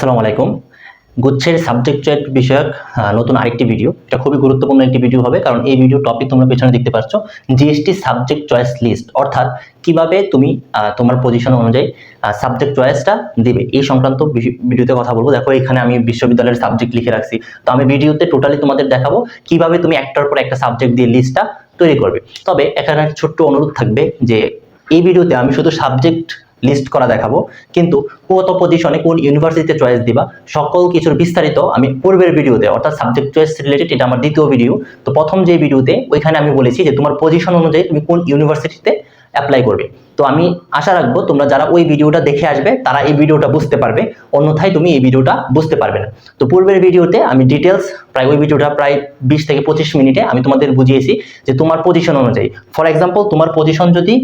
আসসালামু আলাইকুম। গুচ্ছের subject choice বিষয়ক নতুন আরেকটি ভিডিও। এটা খুবই গুরুত্বপূর্ণ একটি ভিডিও হবে, কারণ এই ভিডিও টপিক তোমরা পেছনে দেখতে পাচ্ছ, জিএসটি সাবজেক্ট চয়েস লিস্ট, অর্থাৎ কিভাবে তুমি তোমার পজিশন অনুযায়ী সাবজেক্ট চয়েসটা দিবে, এই সংক্রান্ত ভিডিওতে কথা বলবো। দেখো, এখানে আমি বিশ্ববিদ্যালয়ের সাবজেক্ট লিখে রাখছি। তো আমি ভিডিওতে টোটালি তোমাদের দেখাবো কিভাবে তুমি একটার পর একটা সাবজেক্ট দিয়ে লিস্টটা তৈরি করবে। তবে এখানে একটা ছোট্ট অনুরোধ থাকবে যে এই ভিডিওতে আমি শুধু সাবজেক্ট লিস্ট করা দেখাবো, কিন্তু কত পজিশনে কোন ইউনিভার্সিটিতে চয়েস দিবা সকল কিছুর বিস্তারিত আমি পূর্বের ভিডিওতে, অর্থাৎ সাবজেক্ট চয়েস রিলেটেড, এটা আমার দ্বিতীয় ভিডিও। তো প্রথম যে ভিডিওতে ওইখানে আমি বলেছি যে তোমার পজিশন অনুযায়ী তুমি কোন ইউনিভার্সিটিতে অ্যাপ্লাই করবে। তো আমি আশা রাখবো তোমরা যারা ওই ভিডিওটা দেখে আসবে তারা এই ভিডিওটা বুঝতে পারবে, অন্যথায় তুমি এই ভিডিওটা বুঝতে পারবে না। তো পূর্বের ভিডিওতে আমি ডিটেলস ওই ভিডিওটা প্রায় 20 থেকে 25 মিনিটে আমি তোমাদের বুঝিয়েছি যে তোমার পজিশন অনুযায়ী, ফর এক্সাম্পল তোমার পজিশন যদি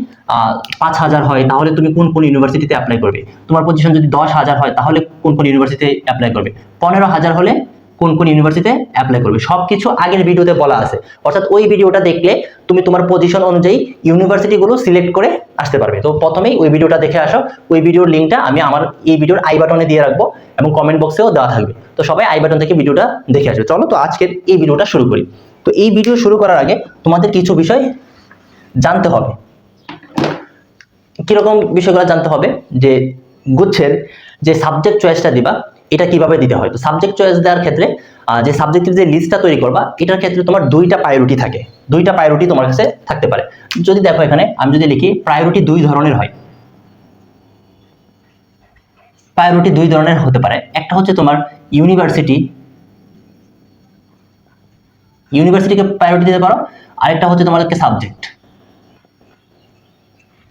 5000 হয় তাহলে তুমি কোন কোন ইউনিভার্সিটিতে অ্যাপ্লাই করবে, তোমার পজিশন যদি 10,000 হয় তাহলে কোন কোন ইউনিভার্সিটিতে অ্যাপ্লাই করবে, 15,000 হলে কোন কোন ইউনিভার্সিটিতে অ্যাপ্লাই করবে, সবকিছু আগের ভিডিওতে বলা আছে। অর্থাৎ ওই ভিডিওটা দেখলে তুমি তোমার পজিশন অনুযায়ী ইউনিভার্সিটিগুলো সিলেক্ট করে আসতে পারবে। তো প্রথমেই ওই ভিডিওটা দেখে আসো। ওই ভিডিওর লিঙ্কটা আমি আমার এই ভিডিওর আই বাটনে দিয়ে রাখবো এবং কমেন্ট বক্সেও দেওয়া থাকবে। তো সবাই আই বাটন থেকে ভিডিওটা দেখে আসবে। চলো তো আজকের এই ভিডিওটা শুরু করি। তো এই ভিডিও শুরু করার আগে তোমাদের কিছু বিষয় জানতে হবে। কিরকম বিষয়গুলো জানতে হবে, যে গুচ্ছের যে সাবজেক্ট চয়েসটা দিবা এটা কিভাবে দিতে হয়। তো সাবজেক্ট চয়েস দেওয়ার ক্ষেত্রে যে সাবজেক্টের যে লিস্টটা তৈরি করবা, এটার ক্ষেত্রে তোমার দুইটা প্রায়োরিটি থাকে, দুইটা প্রায়োরিটি তোমার কাছে থাকতে পারে। যদি দেখো এখানে আমি যদি লিখি, প্রায়োরিটি দুই ধরনের হয়, প্রায়োরিটি দুই ধরনের হতে পারে। একটা হচ্ছে তোমার ইউনিভার্সিটিকে প্রায়োরিটি দিতে পারো, আরেকটা হচ্ছে তোমাদেরকে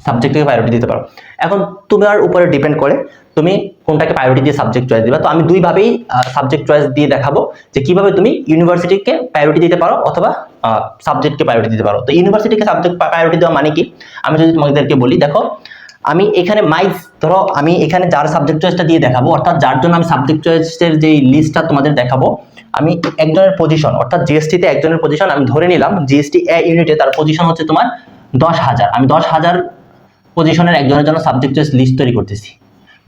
সাবজেক্টকে প্রায়োরিটি দিতে পারো। এখন তোমার উপরে ডিপেন্ড করে তুমি কোনটাকে প্রায়োরিটি দিয়ে সাবজেক্ট চয়েস দিবা। তো আমি দুইভাবেই সাবজেক্ট চয়েস দিয়ে দেখাবো যে কিভাবে তুমি ইউনিভার্সিটিকে প্রায়োরিটি দিতে পারো অথবা সাবজেক্টকে প্রায়োরিটি দিতে পারো। তো ইউনিভার্সিটিকে সাবজেক্ট প্রায়োরিটি দেওয়া মানে কি, আমি যদি তোমাদেরকে বলি, দেখো আমি এখানে ধরো আমি এখানে যার সাবজেক্ট চয়েসটা দিয়ে দেখাবো, অর্থাৎ যার জন্য আমি সাবজেক্ট চয়েসের যে লিস্টটা তোমাদের দেখাবো, আমি একজনের পজিশন, অর্থাৎ জিএসটিতে একজনের পজিশন আমি ধরে নিলাম, জিএসটি এ ইউনিটে তার পজিশন হচ্ছে তোমার 10,000। আমি 10,000 পজিশনের একজনের জন্য সাবজেক্ট চয়েস লিস্ট তৈরি করতেছি,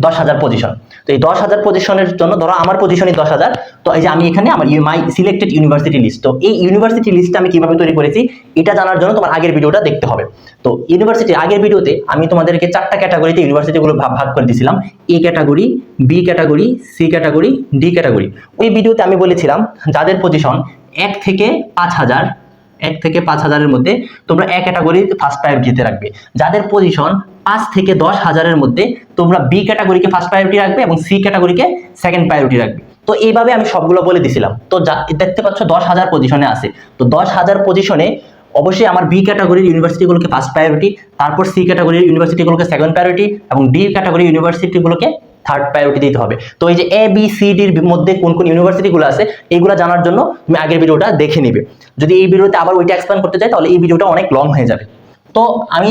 10,000 পজিশন। তো এই 10,000 পজিশনের জন্য ধরো আমার পজিশনই 10,000। তো এই যে আমি এখানে আমার মাই সিলেক্টেড ইউনিভার্সিটি লিস্ট, তো এই ইউনিভার্সিটি লিস্টটা আমি কিভাবে তৈরি করেছি এটা জানার জন্য তোমার আগের ভিডিওটা দেখতে হবে। তো ইউনিভার্সিটি আগের ভিডিওতে আমি তোমাদেরকে 4টা ক্যাটাগরিতে ইউনিভার্সিটিগুলো ভাগ করে দিয়েছিলাম, A category, B category, C category, D category. ওই ভিডিওতে আমি বলেছিলাম যাদের পজিশন 1 থেকে 5,000 এর মধ্যে তোমরা এ ক্যাটাগরি ফার্স্ট প্রায়োরিটিতে রাখবে, যাদের পজিশন 5 থেকে 10,000 এর মধ্যে তোমরা বি ক্যাটাগরিকে ফার্স্ট প্রায়োরিটি রাখবে এবং সি ক্যাটাগরিকে সেকেন্ড প্রায়োরিটি রাখবে। তো এইভাবে আমি সবগুলো বলে দিছিলাম। তো দেখতে পাচ্ছ 10,000 পজিশনে আছে। তো 10,000 পজিশনে অবশ্যই আমার বি ক্যাটাগরির ইউনিভার্সিটিগুলোকে ফার্স্ট প্রায়োরিটি, তারপর সি ক্যাটাগরির ইউনিভার্সিটিগুলোকে সেকেন্ড প্রায়োরিটি এবং ডি ক্যাটাগরির ইউনিভার্সিটিগুলোকে থার্ড প্রায়োরিটি দিতে হবে। তো এই যে এ বি সি ডির মধ্যে কোন কোন ইউনিভার্সিটিগুলো আছে এইগুলো জানার জন্য তুমি আগের ভিডিওটা দেখে নিবে। যদি এই ভিডিওতে আবার ওইটা এক্সপ্লেন করতে চাই তাহলে এই ভিডিওটা অনেক লং হয়ে যাবে। তো আমি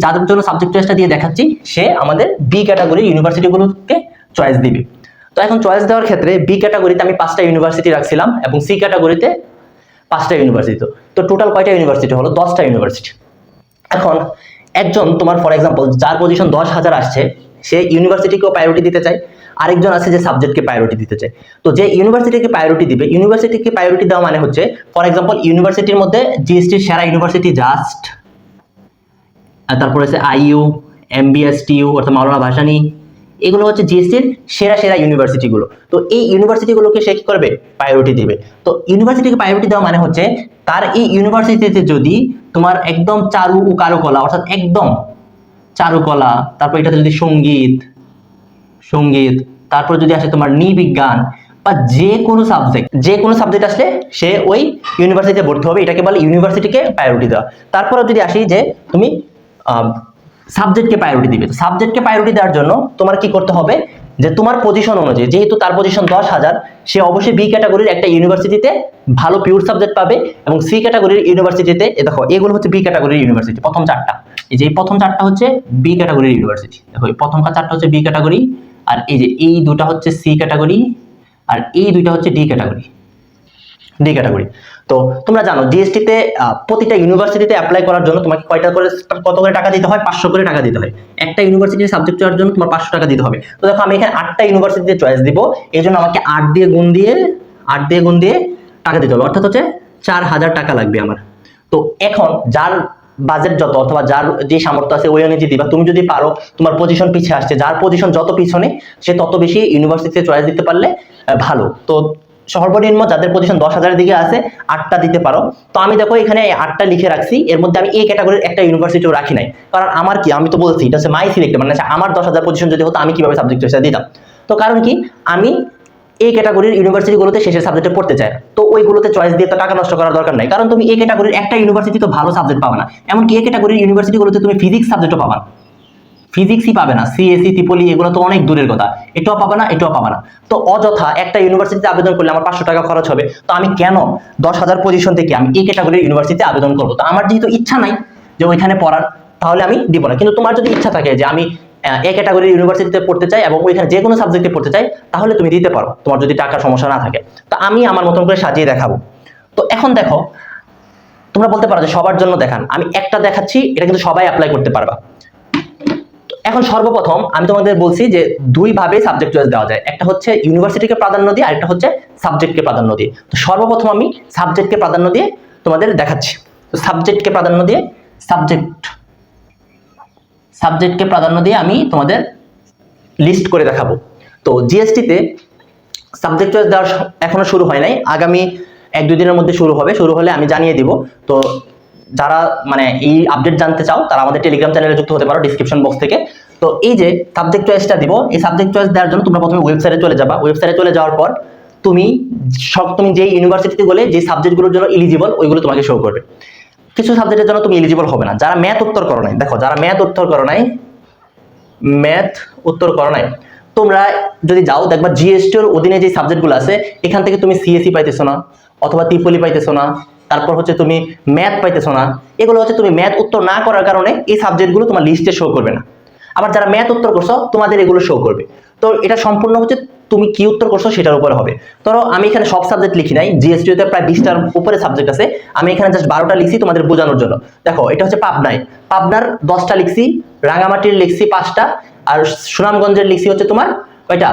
যাদের জন্য সাবজেক্ট চয়েসটা দিয়ে দেখাচ্ছি সে আমাদের বি ক্যাটাগরির ইউনিভার্সিটিগুলোকে চয়েস দিবে। তো এখন চয়েস দেওয়ার ক্ষেত্রে বি ক্যাটাগরিতে আমি 5টা ইউনিভার্সিটি রাখছিলাম এবং সি ক্যাটাগরিতে 5টা ইউনিভার্সিটি। তো টোটাল কয়টা ইউনিভার্সিটি হলো? 10টা ইউনিভার্সিটি। এখন একজন তোমার ফর এক্সাম্পল যার পজিশন 10,000 আসছে, সে ইউনিভার্সিটিকেও প্রায়োরিটি দিতে চায়, আরেকজন আছে যে সাবজেক্টকে প্রায়োরিটি দিতে চায়। তো যে ইউনিভার্সিটিকে প্রায়োরিটি দিবে, ইউনিভার্সিটিকে প্রায়োরিটি দেওয়া মানে হচ্ছে ফর এক্সাম্পল ইউনিভার্সিটির মধ্যে জিএসটির সেরা ইউনিভার্সিটি জাস্ট, তারপরে আছে আইইউ, এমবিএসটিইউ অর্থাৎ মাওলানা ভাসানী, এগুলো হচ্ছে জিএসটির সেরা ইউনিভার্সিটিগুলো। তো এই ইউনিভার্সিটিগুলোকে সে কি করবে? প্রায়োরিটি দিবে। তো ইউনিভার্সিটিকে প্রায়োরিটি দেওয়া মানে হচ্ছে তার এই ইউনিভার্সিটিতে যদি তোমার একদম চারু ও কারুকলা, অর্থাৎ একদম চারুকলা, তারপর এটাতে যদি সঙ্গীত, তারপর যদি আসে তোমার নৃবিজ্ঞান বা যে কোনো সাবজেক্ট আসলে সে ওই ইউনিভার্সিটিতে ভর্তি হবে, এটাকে বলে ইউনিভার্সিটিকে প্রায়োরিটি দেওয়া। তারপরে যদি আসি যে তুমি সাবজেক্টকে প্রায়োরিটি দিবে, তো সাবজেক্টকে প্রায়োরিটি দেওয়ার জন্য তোমার কি করতে হবে, যে তোমার পজিশন অনুযায়ী, যেহেতু তার পজিশন 10,000, সে অবশ্যই বি ক্যাটাগরির একটা ইউনিভার্সিটিতে ভালো পিওর সাবজেক্ট পাবে এবং সি ক্যাটাগরির ইউনিভার্সিটিতে, দেখো এগুলো হচ্ছে বি ক্যাটাগরির ইউনিভার্সিটি, প্রথম 4টা, এই যে প্রথম 4টা হচ্ছে বি ক্যাটাগরির ইউনিভার্সিটি। দেখো এই প্রথম 4টা হচ্ছে বি ক্যাটাগরি, আর এই যে এই দুটা হচ্ছে সি ক্যাটাগরি, আর এই দুইটা হচ্ছে ডি ক্যাটাগরি। তো তোমরা জানো জিএসটিতে প্রতিটা ইউনিভার্সিটিতে অ্যাপ্লাই করার জন্য তোমাকে কত করে টাকা দিতে হয়? 500 করে টাকা দিতে হয়। একটা ইউনিভার্সিটির সাবজেক্ট চয়েসের জন্য তোমার 500 টাকা দিতে হবে। তো দেখো আমি এখানে 8টা ইউনিভার্সিটিতে চয়েস দিব, এই জন্য আমাকে 8 দিয়ে গুণ দিয়ে টাকা দিতে হবে, অর্থাৎ হচ্ছে 4000 টাকা লাগবে আমার। তো এখন যার বাজেট যত অথবা যার যে সামর্থ্য আছে ওই অনুযায়ী দিবা। তুমি যদি পারো, তোমার পজিশন পিছিয়ে আসছে, যার পজিশন যত পিছনে সে তত বেশি ইউনিভার্সিটিতে চয়েস দিতে পারলে ভালো। তো সর্বনিম্ন যাদের পজিশন 10,000 দিকে আছে 8টা দিতে পারো। তো আমি দেখো এখানে 8টা লিখে রাখছি, এর মধ্যে আমি এই ক্যাটাগরির একটা ইউনিভার্সিটিও রাখি নাই, কারণ আমার কি, আমি তো বলছি এটা হচ্ছে মাই সিলেক্টেড, মানে আমার 10,000 পজিশন যদি হতো আমি কিভাবে সাবজেক্ট চয়েস দিতাম। তো কারণ কি, আমি এই ক্যাটাগরির ইউনিভার্সিটিগুলোতে শেষের সাবজেক্টে পড়তে চাই, তো ওইগুলোতে চয়েস দিয়ে তো টাকা নষ্ট করার দরকার নাই, কারণ তুমি এই ক্যাটাগরির একটা ইউনিভার্সিটি তো ভালো সাবজেক্ট পাবে না। এমনকি এই ক্যাটাগরির ইউনিভার্সিটিগুলোতে তুমি ফিজিক্স সাবজেক্টও পাবা না, ফিজিক্সই পাবে না, সিএসি ত্রিপলি এগুলো তো অনেক দূরের কথা, এটাও পাবে না এটাও পাবে না। তো অযথা একটা ইউনিভার্সিটিতে আবেদন করলে আমার 500 টাকা খরচ হবে, তো আমি কেন 10,000 পজিশন থেকে আমি এই ক্যাটাগরির ইউনিভার্সিটিতে আবেদন করবো? তো আমার যেহেতু ইচ্ছা নাই যে ওইখানে পড়ার, তাহলে আমি দিব না। কিন্তু তোমার যদি ইচ্ছা থাকে যে আমি এই ক্যাটাগরির ইউনিভার্সিটিতে পড়তে চাই এবং ওইখানে যে কোনো সাবজেক্টে পড়তে চাই, তাহলে তুমি দিতে পারো, তোমার যদি টাকার সমস্যা না থাকে। তো আমি আমার মতন করে সাজিয়ে দেখাবো। তো এখন দেখো, তোমরা বলতে পারো যে সবার জন্য দেখান, আমি একটা দেখাচ্ছি, এটা কিন্তু সবাই অ্যাপ্লাই করতে পারবা। এখন সর্বপ্রথম আমি তোমাদের বলছি যে দুই ভাবে সাবজেক্ট চয়েস দেওয়া যায়, একটা হচ্ছে ইউনিভার্সিটিকে প্রাধান্য দিয়ে, আরেকটা হচ্ছে সাবজেক্টকে প্রাধান্য দিয়ে। তো সর্বপ্রথম আমি সাবজেক্টকে প্রাধান্য দিয়ে তোমাদের দেখাচ্ছি। তো সাবজেক্টকে প্রাধান্য দিয়ে সাবজেক্টকে প্রাধান্য দিয়ে আমি তোমাদের লিস্ট করে দেখাবো। তো জিএসটিতে সাবজেক্ট চয়েস দেওয়া এখনো শুরু হয় নাই, আগামী 1-2 দিনের মধ্যে শুরু হবে, শুরু হলে আমি জানিয়ে দিব। তো যারা মানে এই আপডেট জানতে চাও তারা আমাদের টেলিগ্রাম চ্যানেলে যুক্ত হতে পারো ডিসক্রিপশন বক্স থেকে। তো এই যে সাবজেক্ট চয়েসটা দিব, এই সাবজেক্ট চয়েস দেওয়ার জন্য তোমরা প্রথমে ওয়েবসাইটে চলে যাবা। ওয়েবসাইটে চলে যাওয়ার পর তুমি যে ইউনিভার্সিটিতে গেলে যে সাবজেক্টগুলোর জন্য এলিজিবল ওইগুলো তোমাকে শো করবে। কিছু সাবজেক্টের জন্য তুমি এলিজিবল হবে না, যারা ম্যাথ উত্তর করো নাই, দেখো যারা ম্যাথ উত্তর করো নাই তোমরা যদি যাও দেখবা জিএসটির অধীনে যে সাবজেক্টগুলো আছে এখান থেকে তুমি সিএসি পাইতেছো না, অথবা ত্রিপলি পাইতেছো না, তারপর হচ্ছে তুমি ম্যাথ পাইতেছো না। এগুলো হচ্ছে তুমি ম্যাথ উত্তর না করার কারণে এই সাবজেক্টগুলো তোমার লিস্টে শো করবে না। আবার যারা ম্যাথ উত্তর করছো তোমাদের এগুলো শো করবে। তো এটা সম্পূর্ণ হচ্ছে তুমি কি উত্তর করছো সেটার উপরে হবে। ধরো আমি এখানে সব সাবজেক্ট লিখি নাই, জিএসটিতে প্রায় 20টার উপরে সাবজেক্ট আছে, আমি এখানে জাস্ট 12টা লিখছি তোমাদের বোঝানোর জন্য। দেখো এটা হচ্ছে পাবনার 10টা লিখছি, রাঙামাটির লিখছি 5টা, আর সুনামগঞ্জের লিখছি হচ্ছে তোমার কয়টা,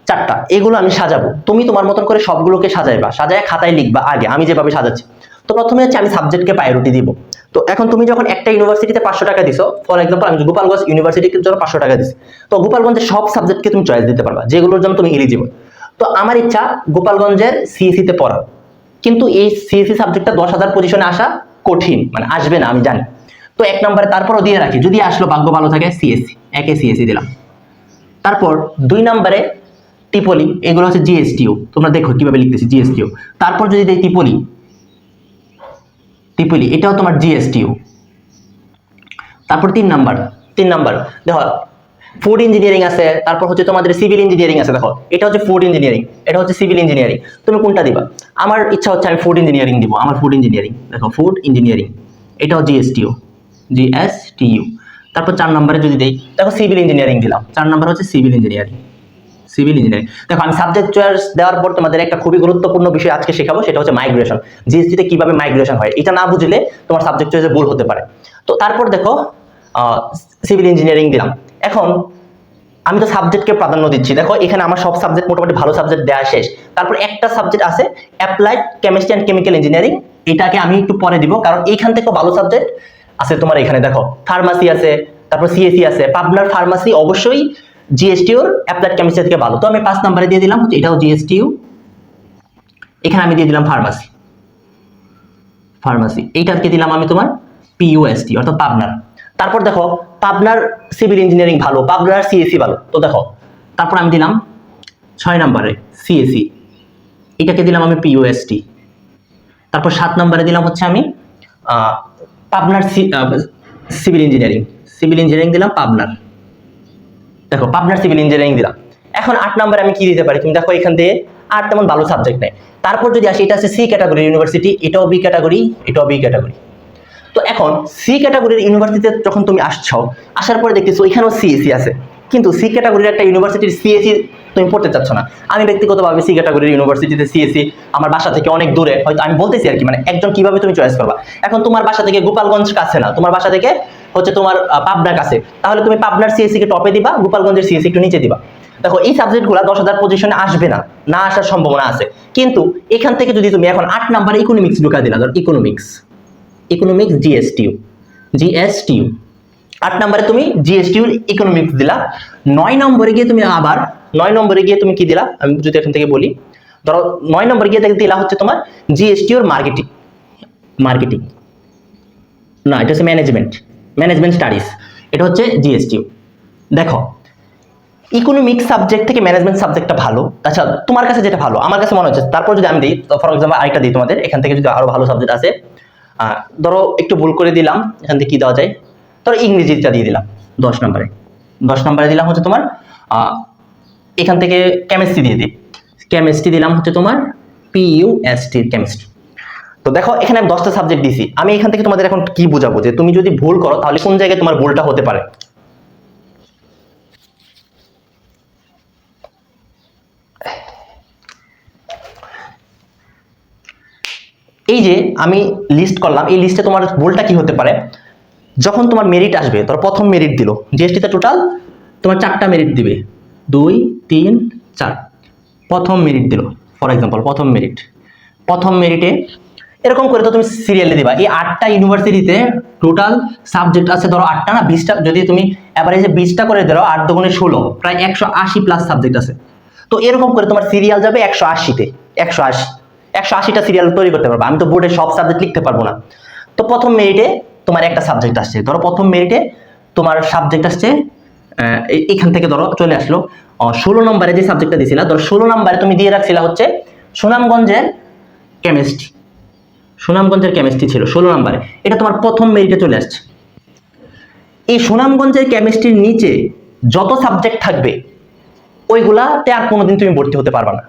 4টা। এগুলো আমি সাজাবো, তুমি তোমার মতন করে সবগুলোকে সাজাইবা, সাজায় খাতায় লিখবা আগে আমি যেভাবে সাজাচ্ছি। তো প্রথমে হচ্ছে আমি সাবজেক্টকে প্রায়োরিটি দিব। তো এখন তুমি যখন একটা ইউনিভার্সিটিতে 500 টাকা দিছো, ফর এক্সাম্পল আমি গোপালগঞ্জ ইউনিভার্সিটির জন্য 500 টাকা দিছি, তো গোপালগঞ্জের সব সাবজেক্টকে তুমি চয়েস দিতে পারবা যেগুলোর জন্য তুমি এলিজিবল। তো আমার ইচ্ছা গোপালগঞ্জের সিএসি তে পড়ার, কিন্তু এই সিএসি সাবজেক্টটা 10,000 পজিশনে আসা কঠিন, মানে আসবে না আমি জানি। তো 1 নম্বরে তারপরও দিয়ে রাখি, যদি আসলো ভাগ্য ভালো থাকে সিএসসি, একে সিএসসি দিলাম। তারপর 2 নম্বরে ত্রিপলি, এগুলো হচ্ছে জিএসটিও, তোমরা দেখো কিভাবে লিখতেছি জিএসটিও। তারপর যদি দেই ত্রিপলি, এটাও তোমার জিএসটিও। তারপর 3 নাম্বার দেখো ফুড ইঞ্জিনিয়ারিং আছে, তারপর হচ্ছে তোমাদের সিভিল ইঞ্জিনিয়ারিং আছে। দেখো এটা হচ্ছে ফুড ইঞ্জিনিয়ারিং, এটা হচ্ছে সিভিল ইঞ্জিনিয়ারিং, তুমি কোনটা দিবা? আমার ইচ্ছা হচ্ছে আমি ফুড ইঞ্জিনিয়ারিং দিব, আমার ফুড ইঞ্জিনিয়ারিং, দেখো ফুড ইঞ্জিনিয়ারিং, এটাও জিএসটিও। তারপর 4 নম্বরে যদি দেই, দেখো সিভিল ইঞ্জিনিয়ারিং দিলাম, 4 নম্বর হচ্ছে সিভিল ইঞ্জিনিয়ারিং। দেখো আমি সাবজেক্ট চয়েস দেওয়ার পর তোমাদের একটা খুবই গুরুত্বপূর্ণ বিষয় আজকে শেখাবো, সেটা হচ্ছে মাইগ্রেশন। জিএসটিতে কিভাবে মাইগ্রেশন হয় এটা না বুঝলে তোমার সাবজেক্ট চয়েসে ভুল হতে পারে। তো তারপর দেখো সিভিল ইঞ্জিনিয়ারিং দিলাম। এখন আমি তো সাবজেক্টকে প্রাধান্য দিচ্ছি, দেখো এখানে আমার সব সাবজেক্ট মোটামুটি ভালো সাবজেক্ট দেওয়া শেষ। তারপর একটা সাবজেক্ট আছে applied chemistry and chemical engineering, এটাকে আমি একটু পরে দিব, কারণ এইখান থেকেও ভালো সাবজেক্ট আছে তোমার। এখানে দেখো ফার্মাসি আছে, তারপর সিএসি আছে, পাবনার ফার্মাসি অবশ্যই জিএসটিওর অ্যাপ্লাইড কেমিস্ট্রি থেকে ভালো। তো আমি 5 নম্বরে দিয়ে দিলাম হচ্ছে এটাও জিএসটিও, এখানে আমি দিয়ে দিলাম ফার্মাসি, এইটাকে দিলাম আমি তোমার পিইউএসটি অর্থাৎ পাবনার। তারপর দেখো পাবনার সিভিল ইঞ্জিনিয়ারিং ভালো, পাবনার সিএসি ভালো। তো দেখো তারপর আমি দিলাম 6 নম্বরে সিএসি, এটাকে দিলাম আমি পিইউএসটি। তারপর 7 নম্বরে দিলাম হচ্ছে আমি পাবনার সিভিল ইঞ্জিনিয়ারিং দিলাম পাবনার। দেখো পাবনার সিভিল ইঞ্জিনিয়ারিং দিলাম। এখন 8 নম্বরে আমি কি দিতে পারি? তুমি দেখো এখান থেকে আর তেমন ভালো সাবজেক্ট নেই। তারপর যদি আসি, এটা আছে সি ক্যাটাগরি ইউনিভার্সিটি, এটাও বি ক্যাটাগরি। তো এখন সি ক্যাটাগরির ইউনিভার্সিটিতে যখন তুমি আসার পরে দেখতেছো এখানেও সিএসি আছে, কিন্তু সি ক্যাটাগরির একটা ইউনিভার্সিটির সিএসি তুমি পড়তে চাচ্ছ না। আমি ব্যক্তিগতভাবে সি ক্যাটাগরির ইউনিভার্সিটিতে সিএসসি আমার বাসা থেকে অনেক দূরে, হয়তো আমি বলতেছি আর কি, মানে একজন কিভাবে তুমি চয়েস করবা। এখন তোমার বাসা থেকে গোপালগঞ্জ কাছে না, তোমার বাসা থেকে হচ্ছে তোমার পাবনার কাছে, তাহলে তুমি পাবনার সিএসসি কে টপে দিবা, গোপালগঞ্জের সিএসসি একটু নিচে দিবা। দেখো এই সাবজেক্টগুলো 10,000 পজিশনে আসবে না, না আসার সম্ভাবনা আছে। কিন্তু এখান থেকে যদি তুমি এখন 8 নাম্বারে ইকোনমিক্স ঢুকা দিলা, ধর ইকোনমিক্স জিএসটিইউ 8 নম্বরে তুমি জিএসটিইউ ইকোনমিক্স দিলা। 9 নম্বরে গিয়ে তুমি আবার 9 নম্বরে গিয়ে তুমি কি দিলা, আমি যদি এখান থেকে বলি, ধরো 9 নম্বরে গিয়ে দিলা হচ্ছে তোমার জিএসটিইউ মার্কেটিং না, এটা হচ্ছে ম্যানেজমেন্ট স্টাডিজ, এটা হচ্ছে জিএসটিইউ। দেখো ইকোনমিক্স সাবজেক্ট থেকে ম্যানেজমেন্ট সাবজেক্টটা ভালো। আচ্ছা তোমার কাছে যেটা ভালো, আমার কাছে মনে হচ্ছে, তারপর যদি আমি দিই, ফর এক্সাম্পল আরেকটা দিই তোমাদের, এখান থেকে যদি আরো ভালো সাবজেক্ট আছে, ধরো একটু ভুল করে দিলাম, এখান থেকে কি দেওয়া যায়, ধরো ইংরেজিটা দিয়ে দিলাম 10 নম্বরে দিলাম হচ্ছে তোমার এখান থেকে কেমিস্ট্রি দিয়ে দিই, কেমিস্ট্রি দিলাম হচ্ছে তোমার পিইউএসটি কেমিস্ট্রি। তো দেখো এখানে আমি 10টা সাবজেক্ট দিছি, আমি এখান থেকে তোমাদের এখন কি বোঝাবো যে তুমি যদি ভুল করো তাহলে কোন জায়গায় তোমার ভুলটা হতে পারে। এই যে আমি লিস্ট করলাম, এই লিস্টে তোমার ভুলটা কি হতে পারে, যখন তোমার মেরিট আসবে, ধর প্রথম মেরিট দিল, জিএসটিতে টোটাল তোমার 4টা মেরিট দিবে, 2 3 4, প্রথম মেরিট দিল, ফর এক্সাম্পল প্রথম মেরিটে এরকম করে তো তুমি সিরিয়ালে দিবা। এই 8টা ইউনিভার্সিটিতে টোটাল সাবজেক্ট আছে ধরো 8টা না 20টা, যদি তুমি এভারেজে 20টা করে ধরো, 8 দুগুণে 16, প্রায় 180 প্লাস সাবজেক্ট আছে। তো এরকম করে তোমার সিরিয়াল যাবে 180তে, 180টা সিরিয়াল তৈরি করতে পারবো। আমি তো বোর্ডে সব সাবজেক্ট লিখতে পারবো না। তো প্রথম মেরিটে তোমার একটা সাবজেক্ট আসছে, ধরো প্রথম মেরিটে তোমার সাবজেক্ট আসছে, এখান থেকে ধরো চলে আসলো 16 নম্বরে যে সাবজেক্টটা দিয়েছিলা, ধরো 16 নম্বরে তুমি দিয়ে রাখছিলা হচ্ছে সুনামগঞ্জের কেমিস্ট্রি ছিল 16 নম্বরে, এটা তোমার প্রথম মেরিটে চলে আসছে। এই সুনামগঞ্জের কেমিস্ট্রির নিচে যত সাবজেক্ট থাকবে ওইগুলাতে আর কোনোদিন তুমি ভর্তি হতে পারবা না।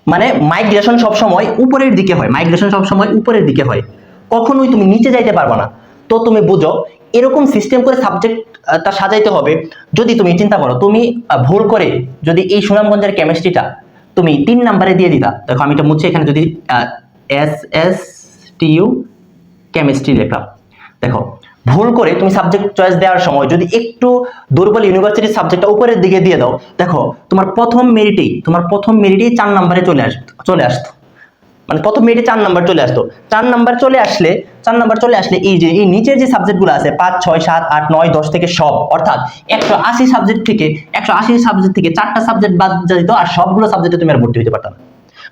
মানে মাইগ্রেশন সবসময় উপরের দিকে হয়, কখনোই তুমি নিচে যাইতে পারবা না। তো তুমি বুঝো এরকম সিস্টেম করে সাবজেক্টটা সাজাইতে হবে। যদি তুমি চিন্তা করো, তুমি ভুল করে যদি এই সুনামগঞ্জের কেমিস্ট্রিটা তুমি 3 নম্বরে দিয়ে দিতা, দেখো আমি এটা মুছে এখানে যদি এসএসটিইউ কেমিস্ট্রি লেখা, দেখো ভুল করে তুমি সাবজেক্ট চয়েস দেওয়ার সময় যদি একটু দুর্বল ইউনিভার্সিটির সাবজেক্টটা উপরের দিকে দিয়ে দাও, দেখো তোমার প্রথম মেরিটেই 4 নম্বরে চলে আসতো, মানে প্রথম মেরিটে 4 নাম্বার চলে আসতো। 4 নাম্বার চলে আসলে এই যে এই নিচের যে সাবজেক্টগুলো আছে 5 6 7 8 9 10 থেকে সব, অর্থাৎ 180 সাবজেক্ট থেকে 4টা সাবজেক্ট বাদ দিত, আর সবগুলো সাবজেক্টে তুমি আর ভর্তি হতে পারতা না।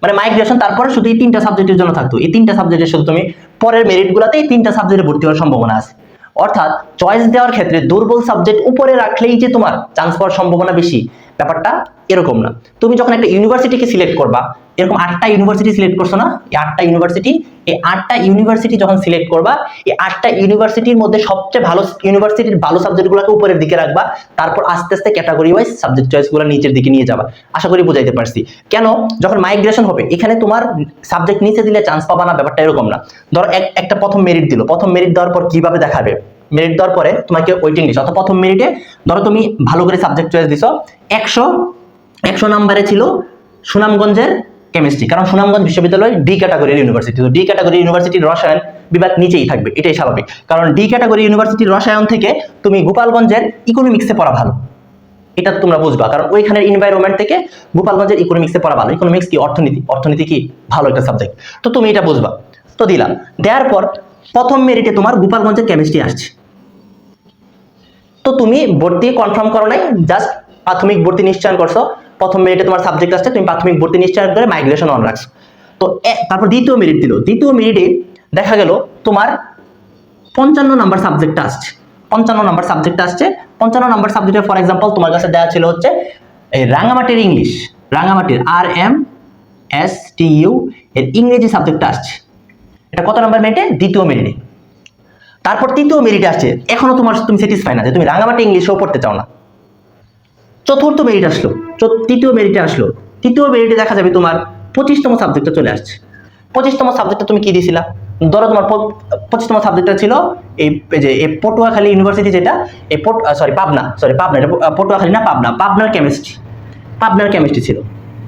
মানে মাইগ্রেশন তারপরে শুধু এই 3টা সাবজেক্টের জন্য থাকতো, এই 3টা সাবজেক্টের শুধু তুমি পরের মেরিটগুলোতে এই 3টা সাবজেক্টে ভর্তি হওয়ার সম্ভাবনা আছে। অর্থাৎ চয়েস দেওয়ার ক্ষেত্রে দুর্বল সাবজেক্ট উপরে রাখলেই যে তোমার চান্স পাওয়ার সম্ভাবনা বেশি, ব্যাপারটা এরকম না। তুমি যখন একটা ইউনিভার্সিটিকে সিলেক্ট করবা, এরকম 8টা ইউনিভার্সিটি সিলেক্ট করছো না, এই 8টা ইউনিভার্সিটি যখন সিলেক্ট করবা, এই 8টা ইউনিভার্সিটির মধ্যে সবচেয়ে ভালো ইউনিভার্সিটির ভালো সাবজেক্টগুলোকে উপরের দিকে রাখবা, তারপর আস্তে আস্তে ক্যাটাগরি ওয়াইজ সাবজেক্ট চয়েসগুলো নিচের দিকে নিয়ে যাবা। আশা করি বুঝাইতে পারছি। কেন, যখন মাইগ্রেশন হবে এখানে তোমার সাবজেক্ট নিচে দিলে চান্স পাবা না, ব্যাপারটা এরকম না। ধরো একটা প্রথম মেরিট দিল, প্রথম মেরিট দেওয়ার পর কিভাবে দেখাবে, মেরিট দেওয়ার পরে তোমাকে ওয়েটিং লিস্ট, অর্থাৎ প্রথম মেরিটে ধরো তুমি ভালো করে সাবজেক্ট চয়েস দিছো, 100 নম্বরে ছিল সুনামগঞ্জের কেমিস্ট্রি, কারণ সুনামগঞ্জ বিশ্ববিদ্যালয় ডি ক্যাটাগরির ইউনিভার্সিটি, তো ডি ক্যাটাগরি ইউনিভার্সিটির রসায়ন বিভাগ নিচেই থাকবে, এটাই স্বাভাবিক। কারণ ডি ক্যাটাগরি ইউনিভার্সিটির রসায়ন থেকে তুমি গোপালগঞ্জের ইকোনমিক্সে পড়া ভালো, এটা তোমরা বুঝবা। কারণ ওইখানের এনভায়রনমেন্ট থেকে গোপালগঞ্জের ইকোনমিক্সে পড়া ভালো। ইকোনমিক্স কি, অর্থনীতি কি ভালো একটা সাবজেক্ট, তো তুমি এটা বুঝবা। তো দিলাম, দেওয়ার পর প্রথম মেরিটে তোমার গোপালগঞ্জের কেমিস্ট্রি আসছে, তো তুমি ভর্তি কনফার্ম করো নাই, জাস্ট প্রাথমিক ভর্তি নিশ্চয়ন করছো, প্রথম মেরিটে তোমার সাবজেক্ট আসছে, তুমি প্রাথমিক ভর্তি নিশ্চয়ন করে মাইগ্রেশন অন রাখছো। তো তারপর দ্বিতীয় মেরিট দিল, দ্বিতীয় মেরিটে দেখা গেল তোমার 55 নাম্বার সাবজেক্টটা আসছে, 55 নাম্বার সাবজেক্টে ফর এক্সাম্পল তোমার কাছে দেওয়া ছিল হচ্ছে এই রাঙামাটির ইংলিশ, রাঙামাটির RMSTU এর ইংরেজি সাবজেক্টটা আসছে। এটা কত নাম্বার মেরিটে? দ্বিতীয় মেরিটে। তারপর তৃতীয় মেরিটে আসছে, এখনো তুমি স্যাটিসফাই না যে তুমি রাঙামাটি ইংলিশেও পড়তে চাও না। চতুর্থ মেরিট আসলো, তৃতীয় মেরিটে দেখা যাবে তোমার 25তম সাবজেক্টটা চলে আসছে। 25তম সাবজেক্টটা তুমি কি দিয়েছিলা? ধরো তোমার 25তম সাবজেক্টটা ছিল এই পটুয়াখালী ইউনিভার্সিটি, যেটা এই পাবনা এটা পটুয়াখালী না পাবনার কেমিস্ট্রি ছিল,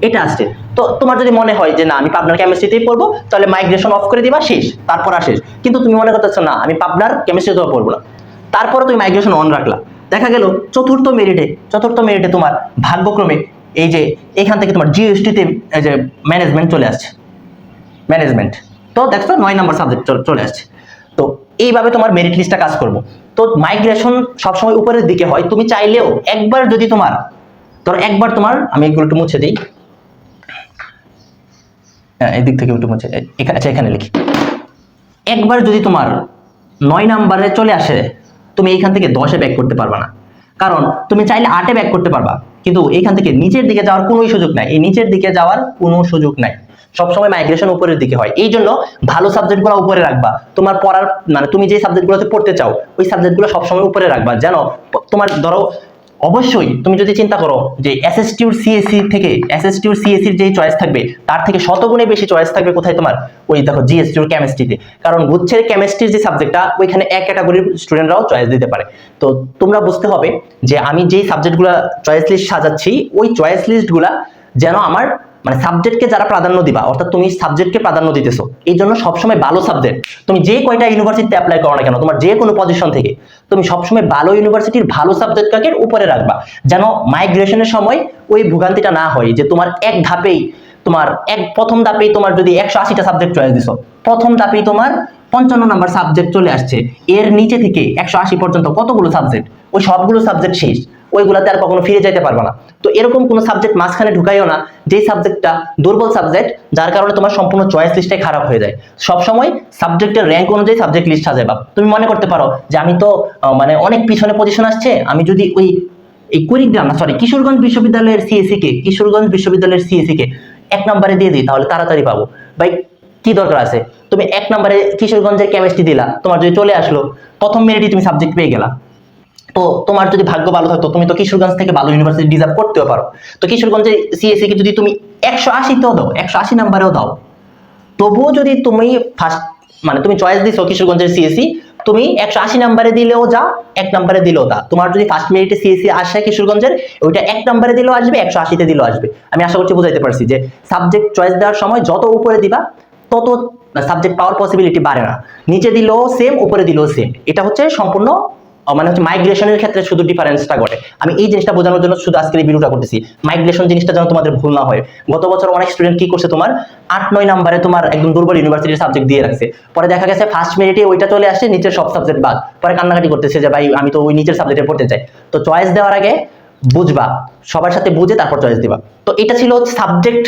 এটা আসছে। তো তোমার যদি মনে হয় যে না আমি পাবনার কেমিস্ট্রিতেই পড়বো, তাহলে মাইগ্রেশন অফ করে দিবা, শেষ, তারপর আর শেষ। কিন্তু তুমি মনে করতেছো না আমি পাবনার কেমিস্ট্রিতেও পড়বো না, তারপরে তুমি মাইগ্রেশন অন রাখলা, দেখা গেল চতুর্থ মেরিটে তোমার ভাগ্যক্রমে এই যে এখান থেকে তোমার জিএসটিতে এই যে ম্যানেজমেন্ট চলে আসছে, ম্যানেজমেন্ট। তো দেখছো 9 নম্বর সাবজেক্ট চলে আসছে। তো এইভাবে তোমার মেরিট লিস্টটা কাজ করবো। তো মাইগ্রেশন সবসময় উপরের দিকে হয়। তুমি চাইলেও একবার যদি তোমার আমি এগুলো একটু মুছে দিই, এই দিক থেকে একটু মুছে, আচ্ছা এখানে লিখি, একবার যদি তোমার 9 নম্বরে চলে আসে, তুমি এইখান থেকে 10-এ ব্যাক করতে পারবা না। কারণ তুমি চাইলে 8-এ ব্যাক করতে পারবা, কিন্তু এইখান থেকে নিচের দিকে যাওয়ার কোনো সুযোগ নাই। এই নিচের দিকে যাওয়ার কোনো সুযোগ নাই, সবসময় মাইগ্রেশন উপরের দিকে হয়। এই জন্য ভালো সাবজেক্টগুলো উপরে রাখবা। তোমার পড়ার মানে তুমি যে সাবজেক্টগুলোতে পড়তে চাও ওই সাবজেক্টগুলো সবসময় উপরে রাখবা, যেন তোমার ধরো অবশ্যই তুমি যদি চিন্তা করো যে এসএসটি ও সিএসসির যে চয়েস থাকবে তার থেকে শতগুণে বেশি চয়েস থাকবে কোথায় তোমার ওই দেখো জিএসটি ও কেমিস্ট্রিতে। কারণ গুচ্ছের কেমিস্ট্রির যে সাবজেক্টটা ওইখানে এক ক্যাটাগরির স্টুডেন্টরাও চয়েস দিতে পারে। তো তোমরা বুঝতে হবে যে আমি যেই সাবজেক্টগুলো চয়েস লিস্ট সাজাচ্ছি ওই চয়েস লিস্টগুলা যেন আমার মানে সাবজেক্টকে যারা প্রাধান্য দিবা, অর্থাৎ তুমি সাবজেক্টকে প্রাধান্য দিতেছো, এই জন্য সবসময় ভালো সাবজেক্ট তুমি যে কয়টা ইউনিভার্সিটিতে অ্যাপ্লাই করো না কেন, তোমার যে কোনো পজিশন থেকে তুমি সবসময় ভালো ইউনিভার্সিটির ভালো সাবজেক্টকে উপরে রাখবা, যেন মাইগ্রেশনের সময় ওই ভোগান্তিটা না হয় যে তোমার প্রথম ধাপেই তোমার যদি 180টা সাবজেক্ট চয়েস দিছো, প্রথম ধাপেই তোমার 55 নাম্বার সাবজেক্ট চলে আসছে, এর নিচে থেকে 180 পর্যন্ত কতগুলো সাবজেক্ট, ওই সবগুলো সাবজেক্ট শেষ, ওইগুলাতে আর কখনো ফিরে যেতে পারবে না। তো এরকম কোনো সাবজেক্ট মাঝখানে ঢুকাইও না যেই সাবজেক্টটা দুর্বল সাবজেক্ট, যার কারণে তোমার সম্পূর্ণ চয়েস লিস্টটাই খারাপ হয়ে যায়। সবসময় সাবজেক্টের র্যাঙ্ক অনুযায়ী সাবজেক্ট লিস্ট সাজাবা। তুমি মনে করতে পারো যে আমি তো মানে অনেক পিছনে পজিশন আসছে, আমি যদি কিশোরগঞ্জ বিশ্ববিদ্যালয়ের সিএসসি কে 1 নম্বরে দিয়ে দিই তাহলে তাড়াতাড়ি পাবো। ভাই কি দরকার আছে? তুমি 1 নম্বরে কিশোরগঞ্জের কেমিস্ট্রি দিলা, তোমার যদি চলে আসলো প্রথম মেরিটে তুমি সাবজেক্ট পেয়ে গেলা, তো তোমার যদি ভাগ্য ভালো থাকতো তুমি তো কিশোরগঞ্জ থেকে ভালো ইউনিভার্সিটি ডিজার্ভ করতেও পারো। তো কিশোরগঞ্জের সিএসসি কে যদি তুমি 180তেও দাও, 180 নাম্বারেও দাও, তবুও যদি তুমি তুমি চয়েস দিছো কিশোরগঞ্জের সিএসসি, তুমি 180 নাম্বারে দিলেও যা, 1 নম্বরে দিলেও তা, তোমার যদি ফার্স্ট মেরিটে সিএসসি আসে কিশোরগঞ্জের, ওইটা 1 নম্বরে দিলেও আসবে, 180তে দিলেও আসবে। আমি আশা করছি বুঝাইতে পারছি যে সাবজেক্ট চয়েস দেওয়ার সময় যত উপরে দিবা তত সাবজেক্ট পাওয়ার পসিবিলিটি বাড়ে না, নিচে দিলেও সেম উপরে দিলেও সেম। এটা হচ্ছে সম্পূর্ণ মাইগ্রেশনের ক্ষেত্রে শুধু ডিফারেন্সটা ঘটে। আমি এই জিনিসটা বোঝানোর জন্য শুধু আজকে এই ভিডিওটা করতেছি, মাইগ্রেশন জিনিসটা যেন তোমাদের ভুল না হয়। গত বছর অনেক স্টুডেন্ট কি করছে, তোমার 8-9 নম্বরে তোমার একদম দুর্বল ইউনিভার্সিটির সাবজেক্ট দিয়ে রাখছে, পরে দেখা গেছে ফার্স্ট মেরিটে ওইটা চলে আসছে, নিচের সব সাবজেক্ট বাদ, পরে কান্নাকাটি করতেছে যে ভাই আমি তো ওই নিচের সাবজেক্টে পড়তে চাই। তো চয়েস দেওয়ার আগে বুঝবা, সবার সাথে বুঝে তারপর চয়েস দিবা। তো এটা ছিল সাবজেক্ট,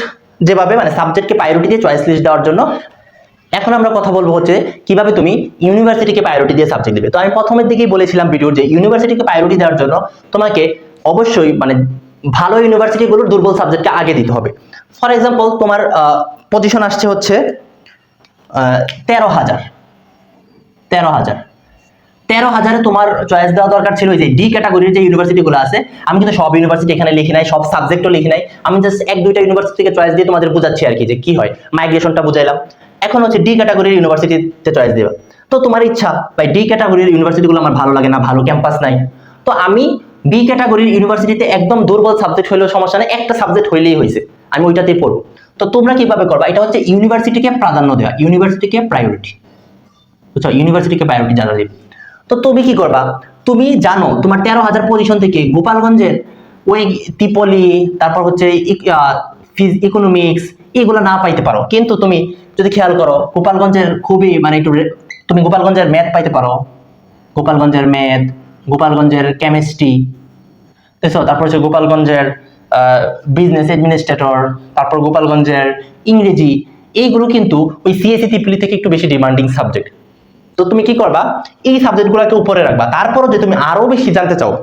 যেভাবে সাবজেক্টকে প্রায়োরিটি দিয়ে চয়েস লিস্ট দেওয়ার জন্য। এখন আমরা কথা বলবো হচ্ছে কিভাবে তুমি ইউনিভার্সিটিকে প্রায়োরিটি দিয়ে সাবজেক্ট দিবে। তো আমি প্রথমের দিকেই বলেছিলাম ভিডিওর যে ইউনিভার্সিটিকে প্রায়োরিটি দেওয়ার জন্য তোমাকে অবশ্যই ভালো ইউনিভার্সিটিগুলোর দুর্বল সাবজেক্টকে আগে দিতে হবে। ফর এক্সাম্পল তোমার পজিশন আসছে হচ্ছে 13,000 তোমার চয়েস দেওয়া দরকার ছিল যে ডি ক্যাটাগরির যে ইউনিভার্সিটিগুলো আছে। আমি কিন্তু সব ইউনিভার্সিটি এখানে লিখি নাই, সব সাবজেক্টও লিখি নাই, আমি জাস্ট 1-2টা ইউনিভার্সিটিকে চয়েস দিয়ে তোমাদের বোঝাচ্ছি আর কি যে কি হয়, মাইগ্রেশনটা বুঝাইলাম। এখন হচ্ছে ডি ক্যাটাগরির ইউনিভার্সিটিতে চয়েস দিবা। তো তোমার ইচ্ছা ভাই ডি ক্যাটাগরির ইউনিভার্সিটিগুলো আমার ভালো লাগে না, ভালো ক্যাম্পাস নাই, তো আমি বি ক্যাটাগরির ইউনিভার্সিটিতে একদম দুর্বল সাবজেক্ট হইলেও সমস্যা নেই, একটা সাবজেক্ট হইলেই হয়েছে, আমি ওইটাতেই পড়বো। তো তোমরা কিভাবে করবা, এটা হচ্ছে ইউনিভার্সিটিকে প্রাধান্য দেওয়া, ইউনিভার্সিটিকে প্রায়োরিটি, বুঝছো, ইউনিভার্সিটিকে প্রায়োরিটি জানা দিবে। তো তুমি কি করবা, তুমি জানো তোমার 13,000 পজিশন থেকে গোপালগঞ্জের ওই ত্রিপলি, তারপর হচ্ছে ইকোনমিক্স, এগুলো না পাইতে পারো, কিন্তু তুমি যদি খেয়াল করো গোপালগঞ্জের খুবই তুমি গোপালগঞ্জের ম্যাথ পাইতে পারো, গোপালগঞ্জের ম্যাথ, গোপালগঞ্জের কেমিস্ট্রি, বুঝছো, তারপর হচ্ছে গোপালগঞ্জের বিজনেস অ্যাডমিনিস্ট্রেটর, তারপর গোপালগঞ্জের ইংরেজি, এইগুলো কিন্তু ওই সিএসসি ত্রিপলি থেকে একটু বেশি ডিমান্ডিং সাবজেক্ট। তো তুমি কি করবা, এই সাবজেক্টগুলোকে উপরে রাখবা। তারপরও যদি তুমি আরো বেশি জানতে চাও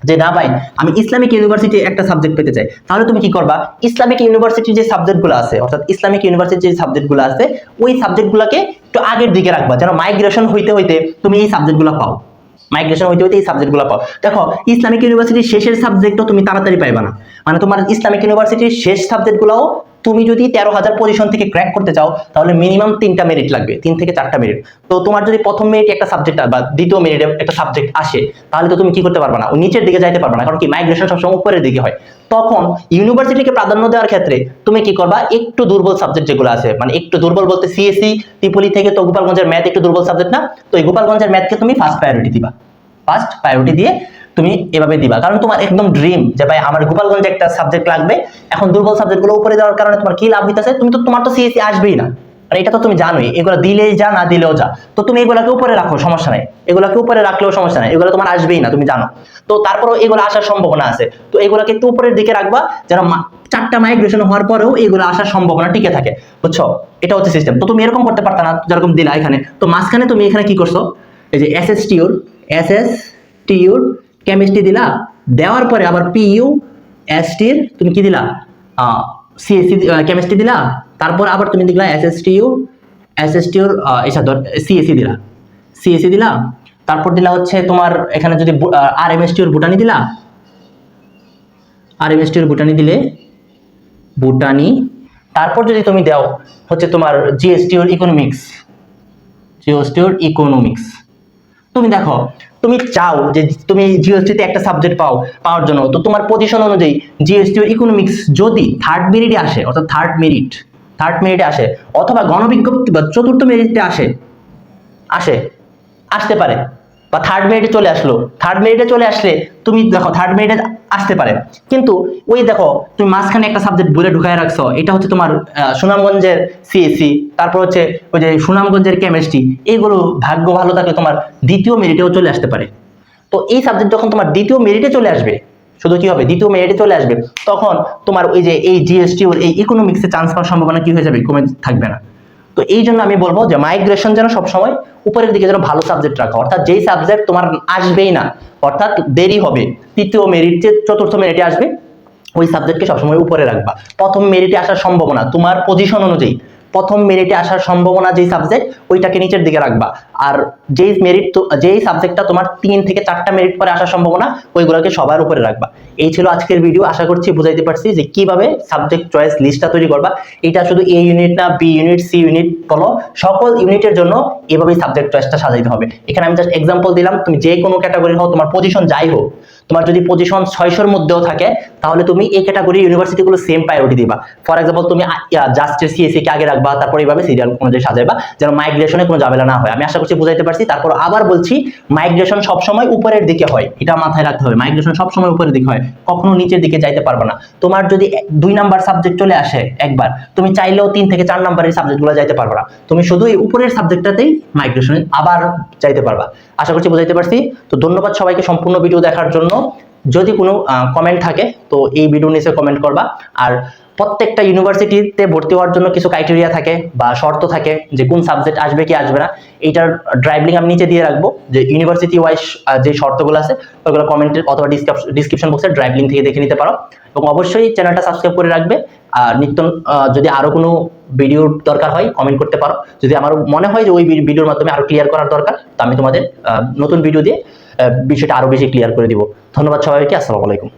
যে না ভাই আমি ইসলামিক ইউনিভার্সিটি একটা সাবজেক্ট পেতে চাই, তাহলে তুমি কি করবা, ইসলামিক ইউনিভার্সিটির যে সাবজেক্টগুলো আছে, অর্থাৎ ইসলামিক ইউনিভার্সিটির যে সাবজেক্টগুলো আছে ওই সাবজেক্টগুলোকে একটু আগের দিকে রাখবা, যেন মাইগ্রেশন হইতে হইতে তুমি এই সাবজেক্টগুলো পাও, এই সাবজেক্টগুলো পাও। দেখো ইসলামিক ইউনিভার্সিটির শেষের সাবজেক্টও তুমি তাড়াতাড়ি পাইবা না, তোমার ইসলামিক ইউনিভার্সিটির শেষ সাবজেক্টগুলোও তুমি যদি 13,000 পজিশন থেকে ক্র্যাক করতে চাও তাহলে মিনিমাম 3টা মেরিট লাগবে, 3 থেকে 4টা মেরিট। তো তোমার যদি প্রথম মেরিট একটা সাবজেক্ট বা দ্বিতীয় মেরিটে একটা সাবজেক্ট আসে তাহলে তো তুমি কি করতে পারবে না, ওই নিচের দিকে যাইতে পারবে না, কারণ কি মাইগ্রেশন সবসময় উপরের দিকে হয়। তখন ইউনিভার্সিটিকে প্রাধান্য দেওয়ার ক্ষেত্রে তুমি কি করবা, একটু দুর্বল সাবজেক্ট যেগুলো আছে, মানে একটু দুর্বল বলতে সিএসসি ত্রিপলি থেকে তো গোপালগঞ্জের ম্যাথ একটু দুর্বল সাবজেক্ট না, তো এই গোপালগঞ্জের ম্যাথকে তুমি ফার্স্ট প্রায়োরিটি দিবা, ফার্স্ট প্রায়োরিটি দিয়ে তুমি এভাবে দিবা। কারণ তোমার একদম ড্রিম যে ভাই আমার গোপালগঞ্জে একটা সাবজেক্ট লাগবে, এখন দুর্বল সাবজেক্টগুলো উপরে দেওয়ার কারণে তোমার কি লাভ হইতেছে, তুমি তো তোমার তো সিএসসি আসবেই না, আর এটা তো তুমি জানোই, এগুলো দিলেই যা না দিলেও যা, তো তুমি এগুলাকে উপরে রাখো, সমস্যা নাই, এগুলাকে উপরে রাখলেও সমস্যা নাই, এগুলো তোমার আসবেই না তুমি জানো, তো তারপরেও এগুলো আসার সম্ভাবনা আছে, তো এগুলোকে একটু উপরের দিকে রাখবা যেন 4টা মাইগ্রেশন হওয়ার পরেও এগুলো আসার সম্ভাবনা টিকে থাকে, বুঝছো? এটা হচ্ছে সিস্টেম। তো তুমি এরকম করতে পারতা না যেরকম দিলা এখানে, তো মাঝখানে তুমি এখানে কি করছো, এই যে এসএসটিউর কেমিস্ট্রি দিলা, দেওয়ার পরে আবার পিইউ এসটির তুমি কি দিলা, সিএসসি কেমিস্ট্রি দিলা, তারপর আবার তুমি দিলা এসএসটিউর সিএসসি দিলা, তারপর দিলা হচ্ছে তোমার এখানে যদি আরএমএসটিউর বুটানি দিলা, আরএমএসটিউর বুটানি দিলে বুটানি, তারপর যদি তুমি দাও হচ্ছে তোমার জিএসটিউর ইকোনমিক্স, তুমি দেখো তুমি চাও যে তুমি জিএসটিতে একটা সাবজেক্ট পাওয়ার জন্য, তো তোমার পজিশন অনুযায়ী জিএসটিউর ইকোনমিক্স যদি থার্ড মেরিটে আসে, অর্থাৎ থার্ড মেরিটে আসে, অথবা গণবিজ্ঞপ্তি বা চতুর্থ মেরিটে আসতে পারে, বা থার্ড মেরিটে চলে আসলে তুমি দেখো থার্ড মেরিটে আসতে পারে, কিন্তু ওই দেখো তুমি মাঝখানে একটা সাবজেক্ট বলে ঢুকায় রাখছো, এটা হচ্ছে তোমার সুনামগঞ্জের সিএসসি, তারপর হচ্ছে ওই যে সুনামগঞ্জের কেমিস্ট্রি, এইগুলো ভাগ্য ভালো থাকলে তোমার দ্বিতীয় মেরিটেও চলে আসতে পারে। তো এই সাবজেক্ট যখন তোমার দ্বিতীয় মেরিটে চলে আসবে, শুধু কি হবে, দ্বিতীয় মেরিটে চলে আসবে, তখন তোমার ওই যে এই জিএসটি ওর এই ইকোনমিক্সে চান্স পাওয়ার সম্ভাবনা কি হয়ে যাবে, কমে থাকবে না। তো এই জন্য আমি বলবো যে মাইগ্রেশন যেন সবসময় উপরের দিকে যেন ভালো সাবজেক্ট রাখো, অর্থাৎ যেই সাবজেক্ট তোমার আসবেই না, অর্থাৎ দেরি হবে, তৃতীয় মেরিট চতুর্থ মেরিটে আসবে, ওই সাবজেক্টকে সবসময় উপরে রাখবা। প্রথম মেরিটে আসার সম্ভাবনা তোমার পজিশন অনুযায়ী, প্রথম মেরিটে আসার সম্ভাবনা যেই সাবজেক্ট ওইটাকে নিচের দিকে রাখবা, আর যেই সাবজেক্টটা তোমার 3 থেকে 4টা মেরিট পরে আসার সম্ভাবনা ওইগুলোকে সবার উপরে রাখবা। এই ছিল আজকের ভিডিও, আশা করছি বুঝাইতে পারছি যে কিভাবে সাবজেক্ট চয়েস লিস্টটা তৈরি করবা। এটা শুধু এ ইউনিট না, বি ইউনিট, সি ইউনিট বলো, সকল ইউনিটের জন্য এভাবেই সাবজেক্ট চয়েসটা সাজাইতে হবে। এখানে আমি জাস্ট এক্সাম্পল দিলাম, তুমি যে কোনো ক্যাটাগরি হও, তোমার পজিশন যাই হোক, তোমার যদি পজিশন 600-র মধ্যেও থাকে তাহলে তুমি এই ক্যাটাগরি ইউনিভার্সিটিগুলো সেম প্রায়োরিটি দিবা। ফর এক্সাম্পল তুমি জাস্টের সিএসসি কে আগে রাখবা, তারপর এইভাবে সিরিয়াল অনুযায়ী সাজাইবা যেন মাইগ্রেশনে কোনো ঝামেলা না হয়। আমি আশা করছি বুঝাইতে পারছি। তারপর আবার বলছি, মাইগ্রেশন সবসময় উপরের দিকে হয়, এটা মাথায় রাখতে হবে, মাইগ্রেশন সবসময় উপরের দিকে হয়, কখনো নিচের দিকে যাইতে পারবে না। তোমার যদি 2 নাম্বার সাবজেক্ট চলে আসে একবার, তুমি চাইলেও 3 থেকে 4 নাম্বারের সাবজেক্টগুলো যাইতে পারবে না, তুমি শুধু এই উপরের সাবজেক্টটাতেই মাইগ্রেশনে আবার যাইতে পারবা। আশা করছি বুঝাইতে পারছি। তো ধন্যবাদ সবাইকে সম্পূর্ণ ভিডিও দেখার জন্য। যদি কোনো কমেন্ট থাকে তো এই ভিডিও নিচে কমেন্ট করবা। আর প্রত্যেকটা ইউনিভার্সিটিতে ভর্তি হওয়ার জন্য কিছু ক্রাইটেরিয়া থাকে বা শর্ত থাকে যে কোন সাবজেক্ট আসবে কি আসবে না, এইটার ড্রাইভ লিঙ্ক আমি নিচে দিয়ে রাখবো, যে ইউনিভার্সিটি ওয়াইজ যে শর্তগুলো আছে ওইগুলো কমেন্টের অথবা ডিসক্রিপশন বক্সে ড্রাইভ লিঙ্ক থেকে দেখে নিতে পারো। এবং অবশ্যই চ্যানেলটা সাবস্ক্রাইব করে রাখবে। আর নিত্য যদি আরো কোনো ভিডিওর দরকার হয় কমেন্ট করতে পারো, যদি আমার মনে হয় যে ওই ভিডিওর মাধ্যমে আরো ক্লিয়ার করার দরকার, তো আমি তোমাদের নতুন ভিডিও দিয়ে বিষয়টা আরো বেশি ক্লিয়ার করে দিব। ধন্যবাদ সবাইকে, আসসালামু আলাইকুম।